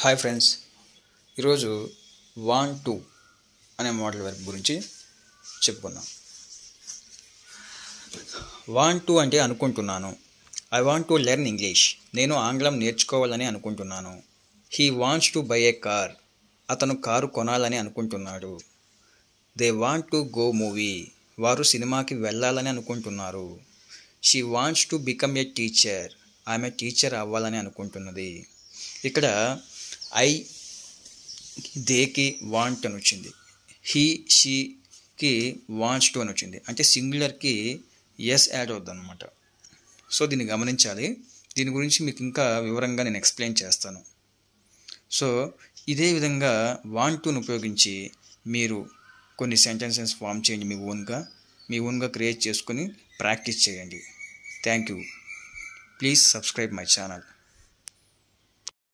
Hi friends, ఈరోజు want to అనే model verb గురించి చెప్పుకుందాం. వాంట్ టు అంటే అనుకుంటున్నాను. I want to learn English. నేను ఆంగ్లం నేర్చుకోవాలని అనుకుంటున్నాను. He wants to buy A car. అతను కారు కొనాలని అనుకుంటున్నాడు. They want to go movie. వారు సినిమాకి వెళ్ళాలని అనుకుంటున్నారు. She wants to become a teacher. ఆమె టీచర్ అవ్వాలని అనుకుంటున్నది. ఇక్కడ ఐ దేకి వాంట్ అని వచ్చింది, హీ షీకి వాంట్స్ టు అని వచ్చింది. అంటే సింగులర్కి ఎస్ యాడ్ అవుతుంది అనమాట. సో దీన్ని గమనించాలి. దీని గురించి మీకు ఇంకా వివరంగా నేను ఎక్స్ప్లెయిన్ చేస్తాను. సో ఇదే విధంగా వాంట్ టుని ఉపయోగించి మీరు కొన్ని సెంటెన్సెస్ ఫామ్ చేయండి. మీ ఓన్గా క్రియేట్ చేసుకొని ప్రాక్టీస్ చేయండి. Thank you. Please subscribe my channel.